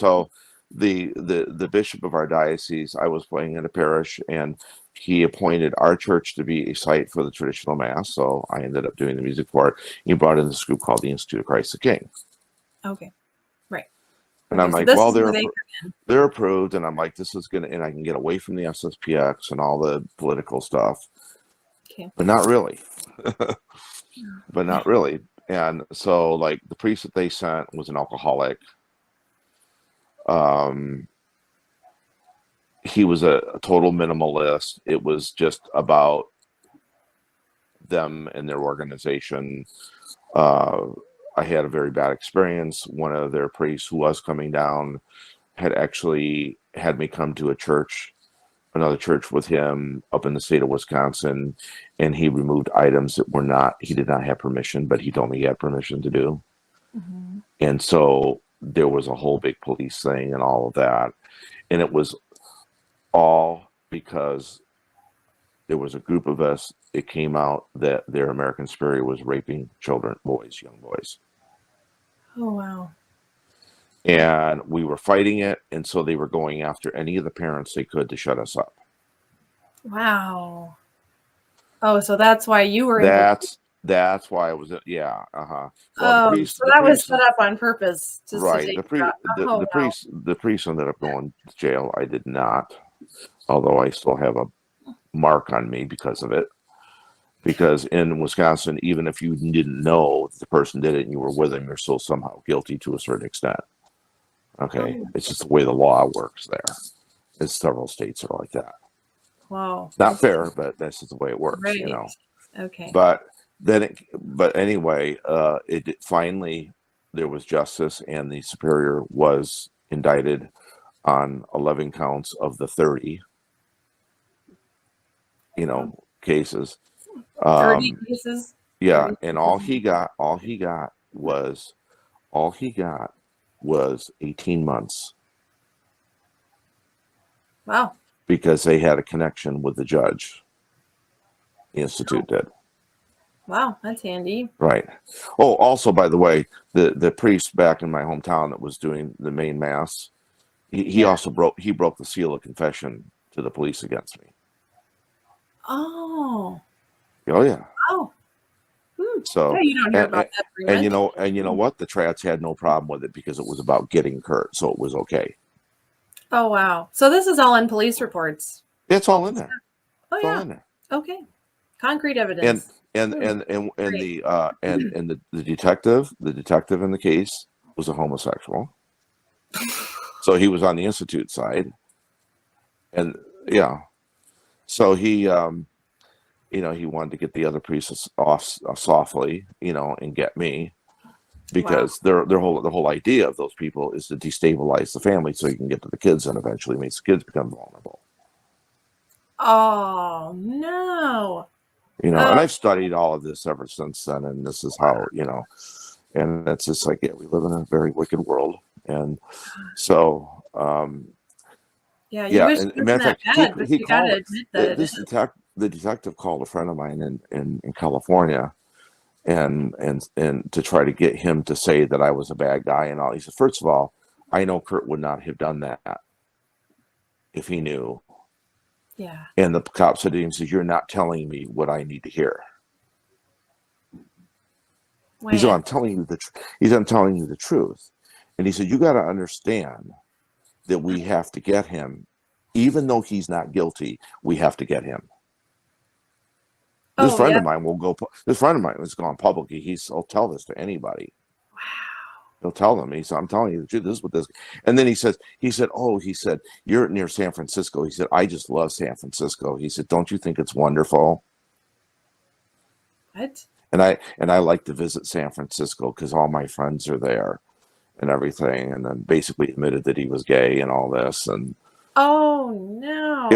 so the bishop of our diocese, I was playing in a parish, and he appointed our church to be a site for the traditional mass. So I ended up doing the music for it. He brought in this group called the Institute of Christ the King. Okay. Right. And okay, I'm like, well, they're approved. And I'm like, this is going to, and I can get away from the SSPX and all the political stuff. Okay. But not really. But not really. And so, like, the priest that they sent was an alcoholic. He was a total minimalist. It was just about them and their organization. I had a very bad experience. One of their priests who was coming down had actually had me come to another church with him up in the state of Wisconsin, and he removed items that he did not have permission, but he told me he had permission to do. Mm-hmm. And so there was a whole big police thing and all of that. And it was all because there was a group of us. It came out that their American Spirit was raping children, young boys. Oh, wow. And we were fighting it. And so they were going after any of the parents they could to shut us up. Wow. Oh, so that's why you were That's why I was, yeah. Uh-huh. Well, so that was set up on purpose. Just right. To take the priest ended up going to jail. I did not, although I still have a mark on me because of it. Because in Wisconsin, even if you didn't know the person did it and you were with him, you're still somehow guilty to a certain extent. Okay. Oh. It's just the way the law works there. It's several states are like that. Wow. It's not fair, but that's just the way it works, right. you know. Okay. But anyway, it finally, there was justice, and the superior was indicted on 11 counts of the 30, cases. 30 cases? Yeah, 30 and all he got was 18 months. Wow. Because they had a connection with the judge. The Institute did. Wow, that's handy. Right. Oh, also, by the way, the priest back in my hometown that was doing the main mass, he also broke the seal of confession to the police against me. Oh. Oh yeah. Oh. So you don't hear about that very much. And you know what? The Trads had no problem with it because it was about getting hurt, so it was okay. Oh wow! So this is all in police reports. It's all in there. Oh it's yeah. all in there. Okay. Concrete evidence. And the detective in the case was a homosexual. So he was on the Institute side. And yeah. So he he wanted to get the other priests off softly, and get me, because the whole idea of those people is to destabilize the family so you can get to the kids, and eventually makes the kids become vulnerable. Oh no. And I've studied all of this ever since then, and this is how, and it's just like, we live in a very wicked world. And so, wish it wasn't that bad, but you gotta admit that the detective called a friend of mine in California, and to try to get him to say that I was a bad guy and all. He said, first of all, I know Kurt would not have done that if he knew. Yeah. And the cop said to him, says, you're not telling me what I need to hear. He said, I'm telling you the truth. And he said, you got to understand that we have to get him, even though he's not guilty, we have to get him. This friend of mine has gone public. He'll tell this to anybody. Wow. He'll tell them. He said, I'm telling you the truth. This is what this. And then he said, you're near San Francisco. He said, I just love San Francisco. He said, don't you think it's wonderful? What? And I like to visit San Francisco because all my friends are there and everything. And then basically admitted that he was gay and all this. And oh no.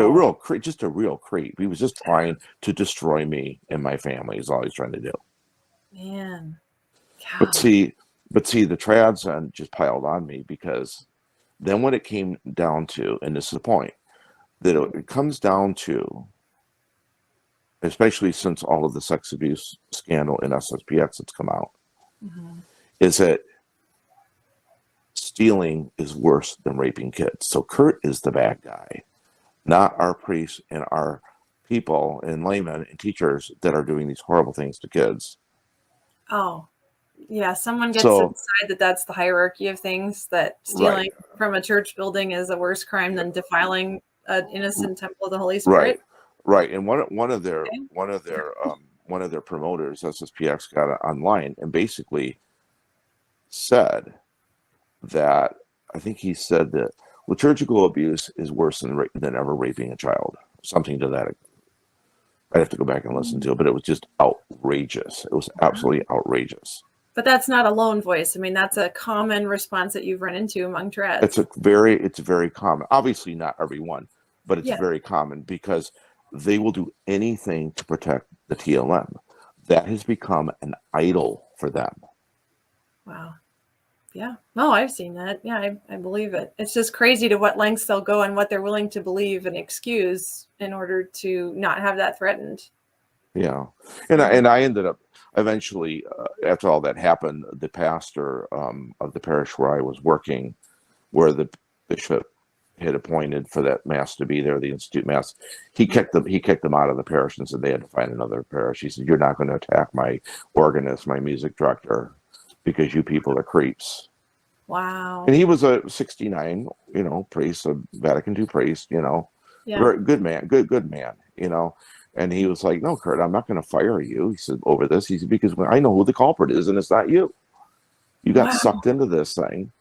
Just a real creep. He was just trying to destroy me and my family is all he's trying to do. Man. God. But see, the Trads just piled on me, because then when it came down to, and this is the point, that it comes down to, especially since all of the sex abuse scandal in SSPX that's come out, is that stealing is worse than raping kids. So Kurt is the bad guy, not our priests and our people and laymen and teachers that are doing these horrible things to kids. Oh, yeah. Someone gets to So decide that that's the hierarchy of things, that stealing from a church building is a worse crime than defiling an innocent temple of the Holy Spirit. Right. And one of their Okay. promoters, SSPX, got online and basically said that, I think he said that liturgical abuse is worse than ever raping a child. Something to that. I'd have to go back and listen to it, but it was just outrageous. It was absolutely outrageous. But that's not a lone voice. I mean, that's a common response that you've run into among trads. It's very common. Obviously not everyone, but it's Yeah. very common because they will do anything to protect the TLM. That has become an idol for them. Wow. Yeah. No, I've seen that. Yeah, I believe it. It's just crazy to what lengths they'll go and what they're willing to believe and excuse in order to not have that threatened. Yeah. And I ended up eventually, after all that happened, the pastor of the parish where I was working, where the bishop had appointed for that mass to be there, the Institute Mass, he kicked them out of the parish and said they had to find another parish. He said, "You're not going to attack my organist, my music director, because you people are creeps." Wow. And he was a 69, priest, a Vatican II priest, Yeah. very good man, good man, And he was like, "No, Kurt, I'm not going to fire you." He said, "Over this." He said, "Because I know who the culprit is, and it's not you. You got Wow. sucked into this thing."